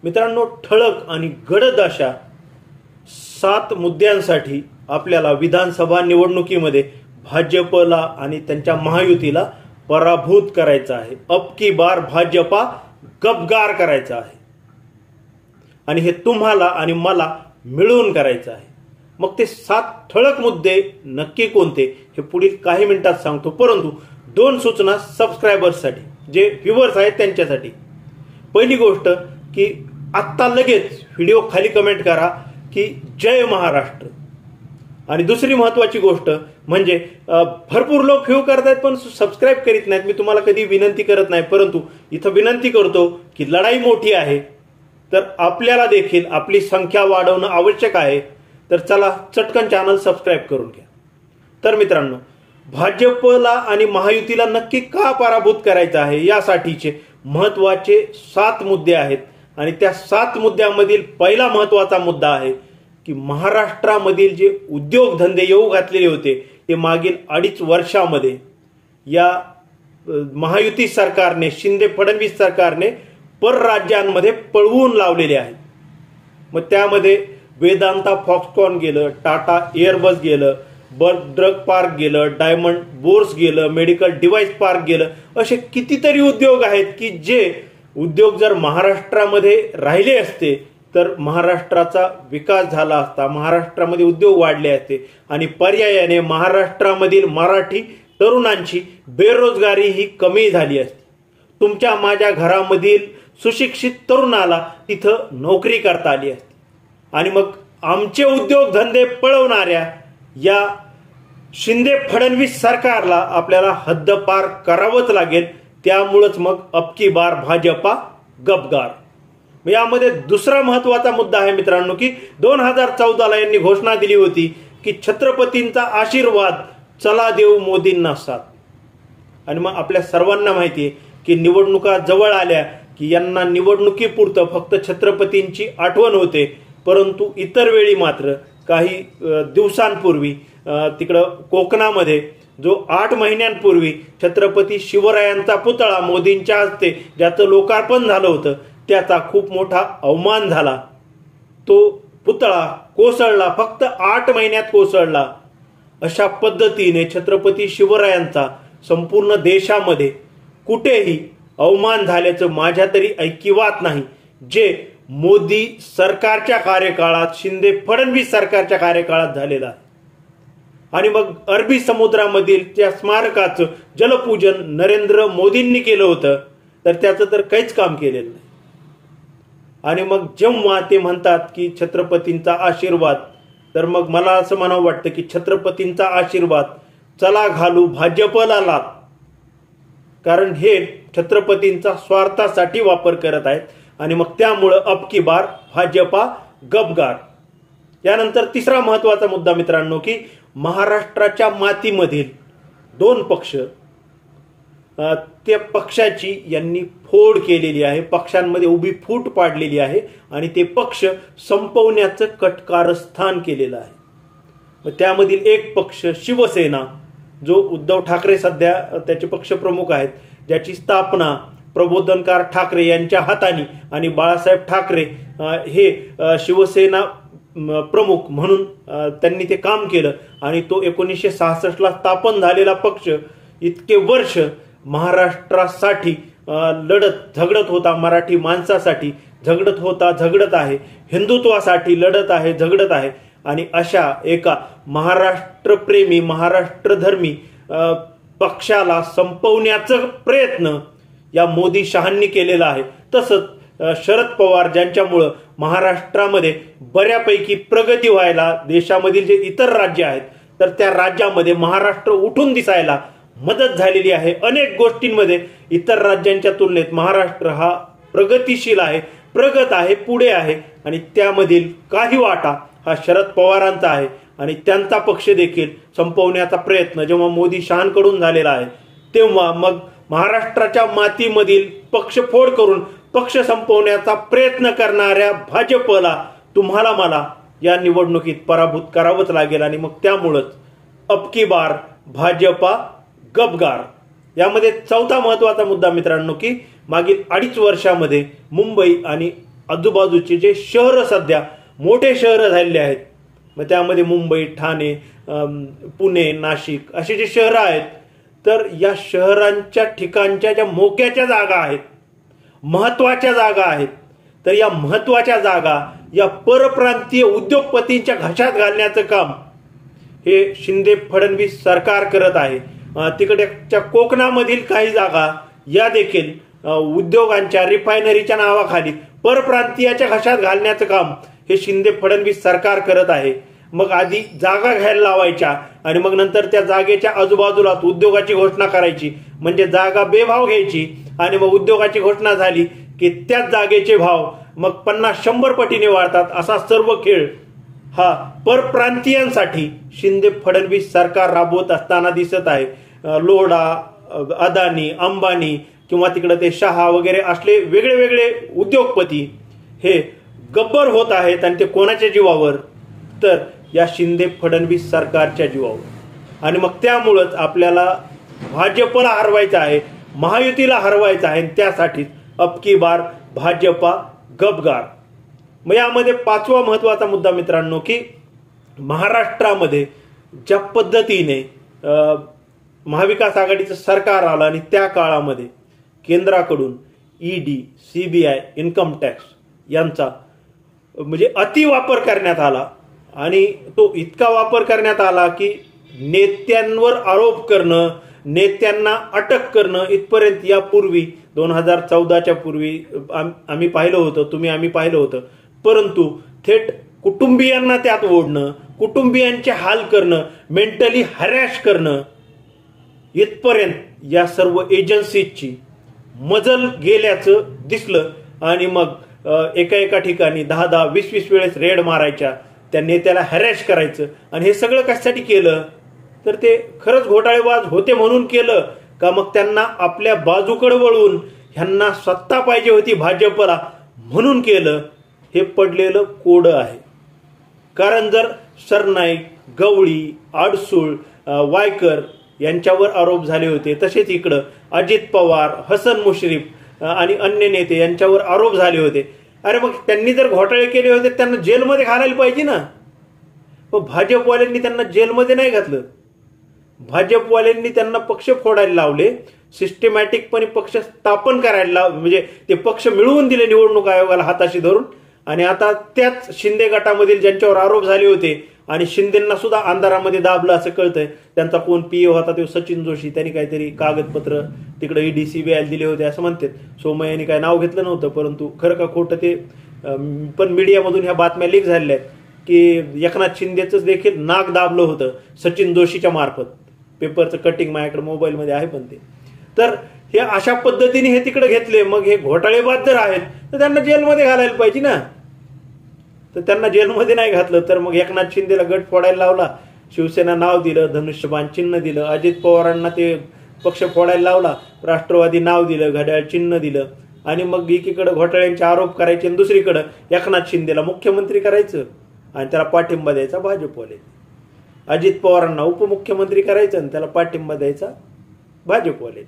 मित्रांनो, ठळक आणि गडद अशा 7 मुद्द्यांसाठी आपल्याला विधानसभा निवडणुकीमध्ये भाजपला आणि त्यांच्या महायुतीला पराभूत करायचं आहे. अब की बार भाजपा गबगार करायचा आहे आणि हे तुम्हाला आणि मला मिळून करायचं आहे. मग ते 7 ठळक मुद्दे नक्की कोणते हे पुढील काही मिनिटात सांगतो, परंतु 2 सूचना सबस्क्रायबर्ससाठी, जे व्ह्युअर्स आहेत त्यांच्यासाठी. पहिली गोष्ट की आत्ता लगेच व्हिडिओ खाली कमेंट करा की जय महाराष्ट्र. आणि दुसरी महत्त्वाची गोष्ट म्हणजे भरपूर लोक व्ह्यू करतायत पण सबस्क्राईब करीत नाहीत. मी तुम्हाला कधी विनंती करत नाही, परंतु इथं विनंती करतो की लढाई मोठी आहे, तर आपल्याला देखील आपली संख्या वाढवणं आवश्यक आहे. तर चला चटकन चॅनल सबस्क्राईब करून घ्या. तर मित्रांनो, भाजपला आणि महायुतीला नक्की का पराभूत करायचं आहे यासाठीचे महत्त्वाचे 7 मुद्दे आहेत. आणि त्या 7 मुद्द्यामधील पहिला महत्त्वाचा मुद्दा आहे की महाराष्ट्रामधील जे उद्योगधंदे येऊ घातलेले होते ते मागील 2.5 वर्षामध्ये या महायुती सरकारने, शिंदे फडणवीस सरकारने परराज्यांमध्ये पळवून लावलेले आहेत. मग त्यामध्ये वेदांता फॉक्सकॉन गेलं, टाटा एअरबस गेलं, बर्ग ड्रग पार्क गेलं, डायमंड बोर्स गेलं, मेडिकल डिव्हाइस पार्क गेलं, असे कितीतरी उद्योग आहेत की जे उद्योग जर महाराष्ट्रामध्ये राहिले असते तर महाराष्ट्राचा विकास झाला असता, महाराष्ट्रामध्ये उद्योग वाढले असते आणि पर्यायाने महाराष्ट्रामधील मराठी तरुणांची बेरोजगारी ही कमी झाली असती. तुमच्या माझ्या घरामधील सुशिक्षित तरुणाला तिथं नोकरी करता आली असती. आणि मग आमचे उद्योगधंदे पळवणाऱ्या या शिंदे फडणवीस सरकारला आपल्याला हद्दपार करावंच लागेल. त्यामुळंच मग अब की बार भाजपा गबगार. यामध्ये दुसरा महत्त्वाचा मुद्दा आहे मित्रांनो की 2014ला यांनी घोषणा दिली होती की छत्रपतींचा आशीर्वाद, चला देऊ मोदींना साथ. आणि मग आपल्या सर्वांना माहिती आहे की निवडणुका जवळ आल्या की यांना निवडणुकीपुरतं फक्त छत्रपतींची आठवण होते, परंतु इतर वेळी मात्र काही दिवसांपूर्वी तिकडं कोकणामध्ये जो 8 महिन्यांपूर्वी छत्रपती शिवरायांचा पुतळा मोदींच्या हस्ते ज्याचं लोकार्पण झालं होतं त्याचा खूप मोठा अवमान झाला. तो पुतळा कोसळला, फक्त 8 महिन्यात कोसळला. अशा पद्धतीने छत्रपती शिवरायांचा संपूर्ण देशामध्ये कुठेही अवमान झाल्याचं माझ्या तरी ऐकिवात नाही, जे मोदी सरकारच्या कार्यकाळात, शिंदे फडणवीस सरकारच्या कार्यकाळात झालेला आहे. आणि मग अरबी समुद्रामधील त्या स्मारकाचं जलपूजन नरेंद्र मोदींनी केलं होतं, तर त्याचं तर काहीच काम केलेलं नाही. आणि मग जेव्हा ते म्हणतात की छत्रपतींचा आशीर्वाद, तर मग मला असं म्हणावं वाटतं की छत्रपतींचा आशीर्वाद चला घालू भाजपला लाथ. कारण हे छत्रपतींचा स्वार्थासाठी वापर करत आहेत आणि मग त्यामुळं अब की बार भाजपा गबगार. यानंतर तिसरा महत्त्वाचा मुद्दा मित्रांनो की महाराष्ट्राच्या मातीमधील 2 पक्ष, त्या पक्षाची यांनी फोड केलेली आहे, पक्षांमध्ये उभी फूट पाडलेली आहे आणि ते पक्ष संपवण्याचं कटकारस्थान केलेलं आहे. मग त्यामधील एक पक्ष शिवसेना, जो उद्धव ठाकरे सध्या त्याचे पक्षप्रमुख आहेत, ज्याची स्थापना प्रबोधनकार ठाकरे यांच्या हाताने आणि बाळासाहेब ठाकरे हे शिवसेना प्रमुख म्हणून त्यांनी ते काम केलं आणि तो 1966ला स्थापन झालेला पक्ष इतके वर्ष महाराष्ट्रासाठी लढत झगडत होता, मराठी माणसासाठी झगडत होता, झगडत आहे, हिंदुत्वासाठी लढत आहे, झगडत आहे. आणि अशा एका महाराष्ट्रप्रेमी, महाराष्ट्रधर्मी पक्षाला संपवण्याचा प्रयत्न या मोदी शहांनी केलेला आहे. तसंच शरद पवार, ज्यांच्यामुळं महाराष्ट्रामध्ये बऱ्यापैकी प्रगती व्हायला, देशामधील जे इतर राज्य आहेत तर त्या राज्यामध्ये महाराष्ट्र उठून दिसायला मदत झालेली आहे. अनेक गोष्टींमध्ये इतर राज्यांच्या तुलनेत महाराष्ट्र हा प्रगतिशील आहे, प्रगत आहे, पुढे आहे. आणि त्यामधील काही वाटा हा शरद पवारांचा आहे आणि त्यांचा पक्ष देखील संपवण्याचा प्रयत्न जेव्हा मोदी शहांकडून झालेला आहे, तेव्हा मग महाराष्ट्राच्या मातीमधील पक्षफोड करून पक्ष संपवण्याचा प्रयत्न करणाऱ्या भाजपला, तुम्हाला मला या निवडणुकीत पराभूत करावंच लागेल. आणि मग त्यामुळंच अब की बार भाजपा गबगार. यामध्ये चौथा महत्वाचा मुद्दा मित्रांनो की मागील 2.5 वर्षामध्ये मुंबई आणि आजूबाजूचे जे शहरं सध्या मोठे शहरं झालेले आहेत, मग त्यामध्ये मुंबई, ठाणे, पुणे, नाशिक असे जे शहरं आहेत, तर या शहरांच्या ठिकाणच्या ज्या मोक्याच्या जागा आहेत, महत्वाच्या जागा आहेत, तर या महत्वाच्या जागा या परप्रांतीय उद्योगपतींच्या घशात घालण्याचं काम हे शिंदे फडणवीस सरकार करत आहे. तिकडच्या कोकणामधील काही जागा या देखील उद्योगांच्या, रिफायनरीच्या नावाखाली परप्रांतीयाच्या घशात घालण्याचं काम हे शिंदे फडणवीस सरकार करत आहे. मग आधी जागा घ्यायला लावायच्या आणि मग नंतर त्या जागेच्या आजूबाजूला उद्योगाची घोषणा करायची, म्हणजे जागा बेभाव घ्यायची आणि मग उद्योगाची घोषणा झाली की त्याच जागेचे भाव मग 50-100 पटीने वाढतात. असा सर्व खेळ हा परप्रांतीयांसाठी शिंदे फडणवीस सरकार राबवत असताना दिसत आहे. लोढा, अदानी, अंबानी किंवा तिकडे ते शहा वगैरे असले वेगळे वेगळे उद्योगपती हे गब्बर होत आहेत आणि ते कोणाच्या जीवावर, तर या शिंदे फडणवीस सरकारच्या जीवावर. आणि मग त्यामुळंच आपल्याला भाजपला हरवायचं आहे, महायुतीला हरवायचं आहे. त्यासाठी अबकी बार भाजपा गपगार. मग यामध्ये पाचवा महत्वाचा मुद्दा मित्रांनो, की महाराष्ट्रामध्ये ज्या पद्धतीने महाविकास आघाडीचं सरकार आलं आणि त्या काळामध्ये केंद्राकडून ईडी, सीबीआय, इन्कम टॅक्स यांचा म्हणजे अतिवापर करण्यात आला आणि तो इतका वापर करण्यात आला की नेत्यांवर आरोप करणं, नेत्यांना अटक करणं इथपर्यंत यापूर्वी 2014च्या पूर्वी आम्ही पाहिलं होतं, आम्ही पाहिलं होतं. परंतु थेट कुटुंबियांना त्यात ओढणं, कुटुंबियांचे हाल करणं, मेंटली हॅरॅश करणं इथपर्यंत या सर्व एजन्सीजची मजल गेल्याचं दिसलं. आणि मग एका ठिकाणी 10-10, 20-20 वेळेस रेड मारायच्या, त्या नेत्याला हॅरॅश करायचं. आणि हे सगळं कशासाठी केलं, तर ते खरंच घोटाळेबाज होते म्हणून केलं का मग त्यांना आपल्या बाजूकडे वळवून ह्यांना सत्ता पाहिजे होती भाजपला म्हणून केलं. हे पडलेलं कोडं आहे. कारण जर सरनाईक, गवळी, आडसूळ, वायकर यांच्यावर आरोप झाले होते, तसेच इकडं अजित पवार, हसन मुश्रीफ आणि अन्य नेते यांच्यावर आरोप झाले होते. अरे मग त्यांनी जर घोटाळे केले होते त्यांना जेलमध्ये घालायला पाहिजे ना. पण भाजपवाल्यांनी त्यांना जेलमध्ये नाही घातलं. भाजपवाल्यांनी त्यांना पक्ष फोडायला लावले, सिस्टमॅटिकपणे पक्ष स्थापन करायला म्हणजे ते पक्ष मिळवून दिले निवडणूक आयोगाला हाताशी धरून. आणि आता त्याच शिंदे गटामधील ज्यांच्यावर आरोप झाले होते आणि शिंदेंना सुद्धा अंधारामध्ये दाबलं असं कळतंय. त्यांचा कोण पीए होता तो सचिन जोशी, त्यांनी काहीतरी कागदपत्र तिकडे ईडी, सीबीआय दिले होते असं म्हणतात. सोमय्या यांनी काय नाव घेतलं नव्हतं, परंतु खरं का खोटं ते पण मीडियामधून ह्या बातम्या लीक झालेल्या आहेत की एकनाथ शिंदेच देखील नाक दाबलं होतं सचिन जोशीच्या मार्फत. पेपरचं कटिंग माझ्याकडे मोबाईलमध्ये आहे. पण ते तर हे अशा पद्धतीने हे तिकडे घेतले. मग हे घोटाळेबाज जर आहेत तर त्यांना जेलमध्ये घालायला पाहिजे ना. तर त्यांना जेलमध्ये नाही घातलं तर मग एकनाथ शिंदेला गट फोडायला लावला, शिवसेना नाव दिलं, धनुष्यबाण चिन्ह दिलं, अजित पवारांना ते पक्ष फोडायला लावला, राष्ट्रवादी नाव दिलं, घड्याळ चिन्ह दिलं. आणि मग एकीकडे घोटाळ्यांचे आरोप करायचे आणि दुसरीकडे एकनाथ शिंदेला मुख्यमंत्री करायचं आणि त्याला पाठिंबा द्यायचा भाजपवाले. अजित पवारांना उपमुख्यमंत्री करायचं आणि त्याला पाठिंबा द्यायचा भाजपवाले.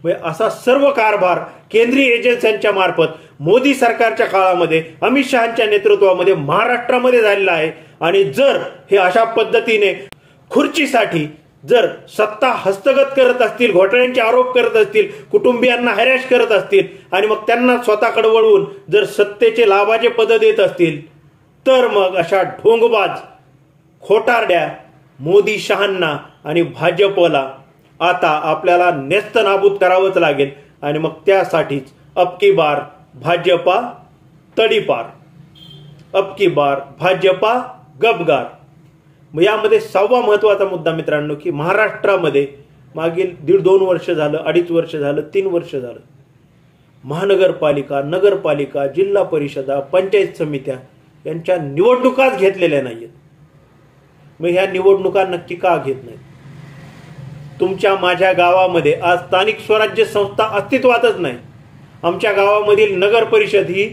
म्हणजे असा सर्व कारभार केंद्रीय एजन्सीच्या मार्फत मोदी सरकारच्या काळामध्ये अमित शहाच्या नेतृत्वामध्ये महाराष्ट्रामध्ये झालेला आहे. आणि जर हे अशा पद्धतीने खुर्चीसाठी जर सत्ता हस्तगत करत असतील, घोटाळ्यांचे आरोप करत असतील, कुटुंबियांना हॅरॅश करत असतील आणि मग त्यांना स्वतःकडे वळवून जर सत्तेचे लाभाचे पद देत असतील, तर मग अशा ढोंगबाज खोटारड्या मोदी शहांना आणि भाजपला आता आपल्याला नेस्तनाबूत करावंच लागेल. आणि मग त्यासाठीच अबकी बार भाजपा तडीपार, अबकी बार भाजपा गपगार. मग यामध्ये 6वा महत्वाचा मुद्दा मित्रांनो, की महाराष्ट्रामध्ये मागील 1.5-2 वर्ष झालं, 2.5 वर्ष झालं, 3 वर्ष झालं महानगरपालिका, नगरपालिका, जिल्हा परिषदा, पंचायत समित्या यांच्या निवडणुकाच घेतलेल्या नाहीयेत. मग ह्या निवडणुका नक्की का घेत नाहीत? तुमच्या माझ्या गावामध्ये आज स्थानिक स्वराज्य संस्था अस्तित्वातच नाही. आमच्या गावामधील नगर परिषद ही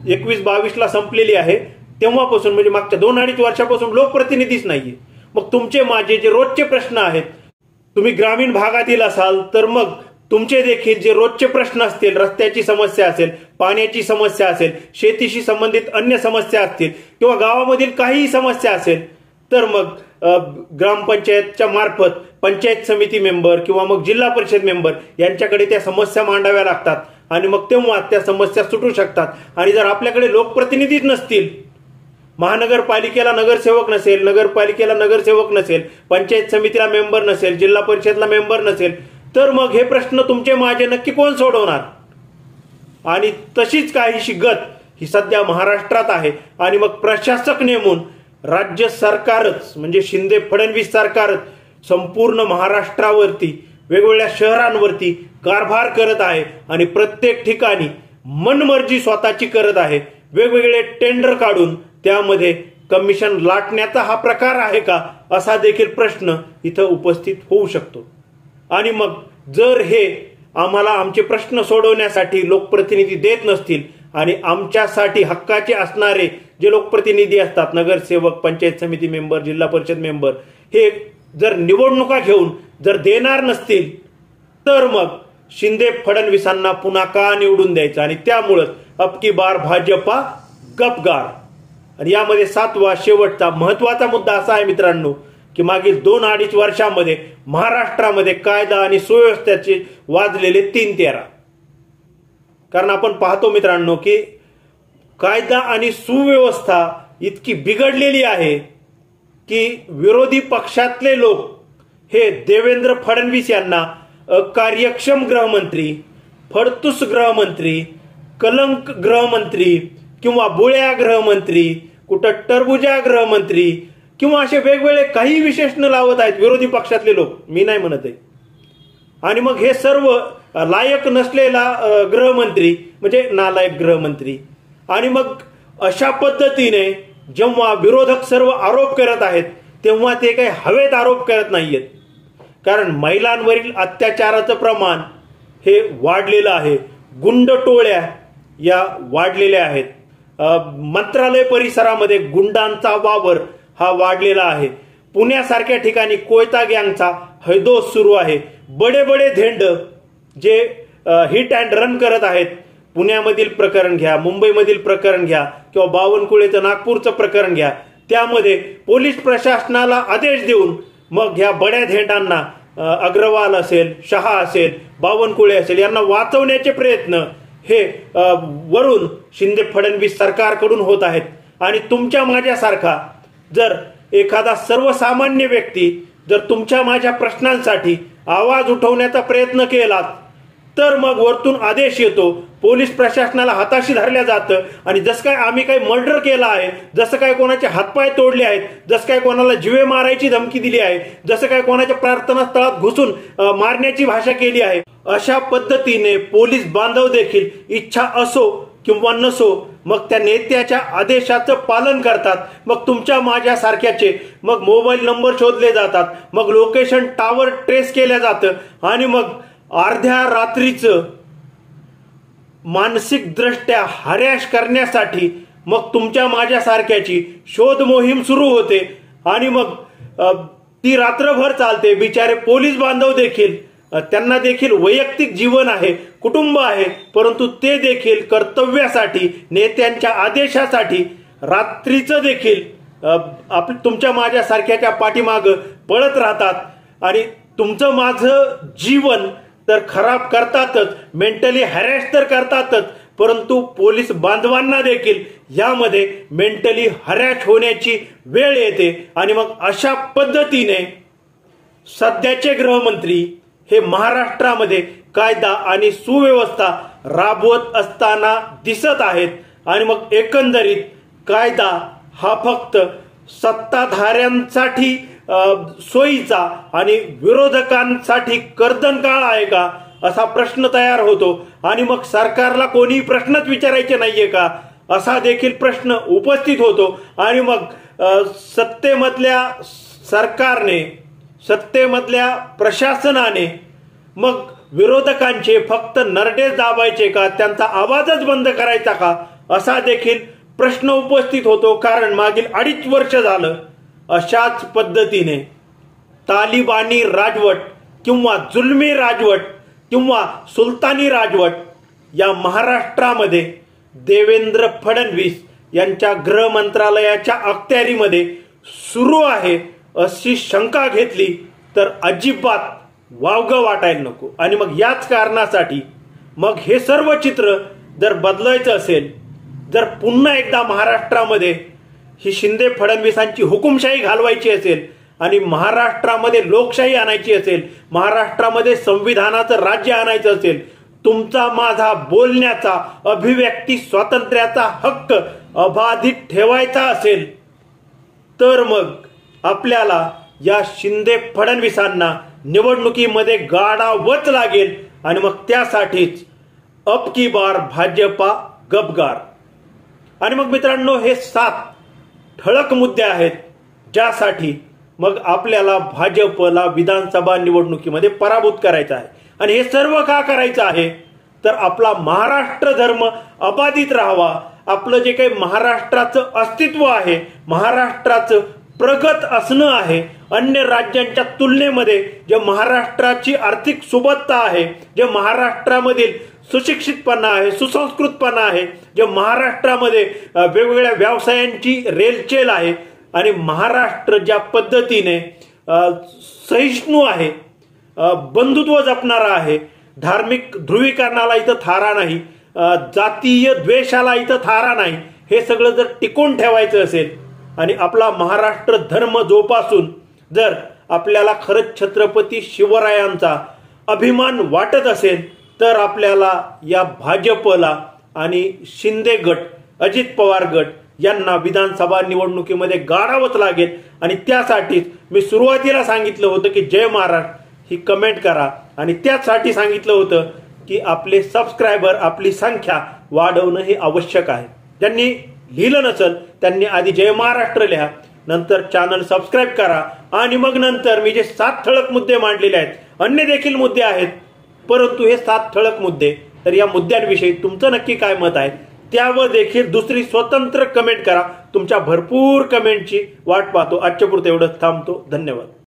21-22ला संपलेली आहे. तेव्हापासून म्हणजे मागच्या 2-2.5 वर्षापासून लोकप्रतिनिधीच नाहीये. मग तुमचे माझे जे रोजचे प्रश्न आहेत, तुम्ही ग्रामीण भागातील असाल तर मग तुमचे देखील जे रोजचे प्रश्न असतील, रस्त्याची समस्या असेल, पाण्याची समस्या असेल, शेतीशी संबंधित अन्य समस्या असतील किंवा गावामधील काहीही समस्या असेल, तर मग ग्रामपंचायतच्या मार्फत पंचायत समिती मेंबर किंवा मग जिल्हा परिषद मेंबर यांच्याकडे त्या समस्या मांडाव्या लागतात आणि मग तेव्हा त्या समस्या सुटू शकतात. आणि जर आपल्याकडे लोकप्रतिनिधीच नसतील, महानगरपालिकेला नगरसेवक नसेल, नगरपालिकेला नगरसेवक नसेल, पंचायत समितीला मेंबर नसेल, जिल्हा परिषदला मेंबर नसेल, तर मग हे प्रश्न तुमचे माझे नक्की कोण सोडवणार. आणि तशीच काहीशी गत ही सध्या महाराष्ट्रात आहे. आणि मग प्रशासक नेमून राज्य सरकारच म्हणजे शिंदे फडणवीस सरकारच संपूर्ण महाराष्ट्रावरती वेगवेगळ्या शहरांवरती कारभार करत आहे आणि प्रत्येक ठिकाणी मनमर्जी स्वतःची करत आहे. वेगवेगळे टेंडर काढून त्यामध्ये कमिशन लाटण्याचा हा प्रकार आहे का, असा देखील प्रश्न इथं उपस्थित होऊ शकतो. आणि मग जर हे आम्हाला आमचे प्रश्न सोडवण्यासाठी लोकप्रतिनिधी देत नसतील आणि आमच्यासाठी हक्काचे असणारे जे लोकप्रतिनिधी असतात, नगरसेवक, पंचायत समिती मेंबर, जिल्हा परिषद मेंबर, हे जर निवडणुका घेऊन जर देणार नसतील, तर मग शिंदे फडणवीसांना पुन्हा का निवडून द्यायचं. आणि त्यामुळेच अबकी बार भाजपा गपगार. आणि यामध्ये 7वा शेवटचा महत्वाचा मुद्दा असा आहे मित्रांनो, की मागील 2-2.5 वर्षांमध्ये महाराष्ट्रामध्ये कायदा आणि सुव्यवस्थेचे वाजलेले 3-13. कारण आपण पाहतो मित्रांनो की कायदा आणि सुव्यवस्था इतकी बिघडलेली आहे की विरोधी पक्षातले लोक हे देवेंद्र फडणवीस यांना कार्यक्षम गृहमंत्री, फडतूस गृहमंत्री, कलंक गृहमंत्री किंवा बुळ्या गृहमंत्री, कुठं टरबुजा गृहमंत्री किंवा असे वेगवेगळे काही विशेषण लावत आहेत विरोधी पक्षातले लोक, मी नाही म्हणत आहे. आणि मग हे सर्व लायक नसलेला गृहमंत्री म्हणजे नालायक गृहमंत्री. आणि मग अशा पद्धतीने जेव्हा विरोधक सर्व आरोप करत आहेत तेव्हा ते काही हवेत आरोप करत नाहीयेत. कारण महिलांवरील अत्याचाराचं प्रमाण हे वाढलेलं आहे, गुंड टोळ्या या वाढलेल्या आहेत, मंत्रालय परिसरामध्ये गुंडांचा वावर हा वाढलेला आहे, पुण्यासारख्या ठिकाणी कोयता गँगचा हैदोस सुरू आहे, बडे बडे धेंड जे हिट अँड रन करत आहेत. पुण्यामधील प्रकरण घ्या, मुंबईमधील प्रकरण घ्या किंवा बावनकुळेचं नागपूरचं प्रकरण घ्या, त्यामध्ये पोलीस प्रशासनाला आदेश देऊन मग ह्या बड्या धेंडांना अग्रवाल असेल, शहा असेल, बावनकुळे असेल यांना वाचवण्याचे प्रयत्न हे वरून शिंदे फडणवीस सरकारकडून होत आहेत. आणि तुमच्या माझ्यासारखा जर एखादा सर्वसामान्य व्यक्ती जर तुमच्या माझ्या प्रश्नांसाठी आवाज उठवण्याचा प्रयत्न केला तर मग वरतून आदेश येतो, पोलीस प्रशासनाला हाताशी धरल्या जातं आणि जसं काय आम्ही काही मर्डर केला आहे, जसं काय कोणाचे हातपाय तोडले आहेत, जसं काय कोणाला जीवे मारायची धमकी दिली आहे, जसं काय कोणाच्या प्रार्थना स्थळात घुसून मारण्याची भाषा केली आहे, अशा पद्धतीने पोलीस बांधव देखील इच्छा असो किंवा नसो मग त्या नेत्याच्या आदेशाचं पालन करतात. मग तुमच्या माझ्या सारख्याचे मग मोबाईल नंबर शोधले जातात, मग लोकेशन टावर ट्रेस केल्या जातं आणि मग अर्ध्या रात्रीचं मानसिक दृष्ट्या हरॅश करण्यासाठी मग तुमच्या माझ्या सारख्याची शोध मोहीम सुरू होते. आणि मग ती रात्रभर चालते. बिचारे पोलीस बांधव देखील, त्यांना देखील वैयक्तिक जीवन आहे, कुटुंब आहे, परंतु ते देखील कर्तव्यासाठी, नेत्यांच्या आदेशासाठी रात्रीचं देखील तुमच्या माझ्या सारख्याच्या पाठीमागं पळत राहतात. आणि तुमचं माझं जीवन तर खराब करतातच, मेंटली हॅरॅश तर करतातच, परंतु पोलीस बांधवांना देखील यामध्ये मेंटली हॅरॅश होण्याची वेळ येते. आणि मग अशा पद्धतीने सध्याचे गृहमंत्री हे महाराष्ट्रामध्ये कायदा आणि सुव्यवस्था राबवत असताना दिसत आहेत. आणि मग एकंदरीत कायदा हा फक्त सत्ताधाऱ्यांसाठी सोयीचा आणि विरोधकांसाठी कर्दनकाळ आहे का, असा प्रश्न तयार होतो. आणि मग सरकारला कोणी प्रश्नच विचारायचे नाहीये का, असा देखील प्रश्न उपस्थित होतो. आणि मग सत्तेमधल्या सरकारने, सत्तेमधल्या प्रशासनाने मग विरोधकांचे फक्त नरडेच दाबायचे का, त्यांचा आवाजच बंद करायचा का, असा देखील प्रश्न उपस्थित होतो. कारण मागील 2.5 वर्ष झालं अशाच पद्धतीने तालिबानी राजवट किंवा जुलमी राजवट किंवा सुलतानी राजवट या महाराष्ट्रामध्ये देवेंद्र फडणवीस यांच्या गृह मंत्रालयाच्या अखत्यारीमध्ये सुरू आहे अशी शंका घेतली तर अजिबात वावगं वाटायला नको. आणि मग याच कारणासाठी मग हे सर्व चित्र जर बदलायचं असेल, जर पुन्हा एकदा महाराष्ट्रामध्ये ही शिंदे फडणवीसांची हुकुमशाही घालवायची असेल आणि महाराष्ट्रामध्ये लोकशाही आणायची असेल, महाराष्ट्रामध्ये संविधानाचं राज्य आणायचं असेल, तुमचा माझा बोलण्याचा, अभिव्यक्ती स्वातंत्र्याचा हक्क अबाधित ठेवायचा असेल तर मग आपल्याला या शिंदे फडणवीसांना निवडणुकीमध्ये गाडावंच लागेल. आणि मग त्यासाठीच अब की बार भाजपा गपगार. आणि मग मित्रांनो, हे 7 ठळक मुद्दे आहेत ज्यासाठी मग आपल्याला भाजपला विधानसभा निवडणुकीमध्ये पराभूत करायचं आहे. आणि हे सर्व का करायचं आहे तर आपला महाराष्ट्र धर्म अबाधित राहावा, आपलं जे काही महाराष्ट्राचं अस्तित्व आहे, महाराष्ट्राचं प्रगत असणं आहे, अन्य राज्यांच्या तुलनेमध्ये जे महाराष्ट्राची आर्थिक सुबत्ता आहे, जे महाराष्ट्रामधील सुशिक्षितपणा आहे, सुसंस्कृतपणा आहे, जे महाराष्ट्रामध्ये वेगवेगळ्या व्यवसायांची रेलचेल आहे आणि महाराष्ट्र ज्या पद्धतीने सहिष्णू आहे, बंधुत्व जपणारा आहे, धार्मिक ध्रुवीकरणाला इथं थारा नाही, जातीय द्वेषाला इथं थारा नाही, हे सगळं जर टिकून ठेवायचं असेल आणि आपला महाराष्ट्र धर्म जोपासून जर आपल्याला खरंच छत्रपती शिवरायांचा अभिमान वाटत असेल तर आपल्याला या भाजपला आणि शिंदे गट, अजित पवार गट यांना विधानसभा निवडणुकीमध्ये गाडावंच लागेल. आणि त्यासाठीच मी सुरुवातीला सांगितलं होतं की जय महाराष्ट्र ही कमेंट करा आणि त्यासाठी सांगितलं होतं की आपले सबस्क्रायबर, आपली संख्या वाढवणं हे आवश्यक आहे. ज्यांनी लिहिलं नसेल त्यांनी आधी जय महाराष्ट्र लिहा, नंतर चॅनल सबस्क्राईब करा आणि मग नंतर मी जे 7 ठळक मुद्दे मांडलेले आहेत, अन्य देखील मुद्दे आहेत परंतु हे 7 ठळक मुद्दे, तर या मुद्द्यांविषयी तुमचं नक्की काय मत आहे त्यावर देखील दुसरी स्वतंत्र कमेंट करा. तुमच्या भरपूर कमेंटची वाट पाहतो. आजच्या पुरतं एवढंच थांबतो. धन्यवाद.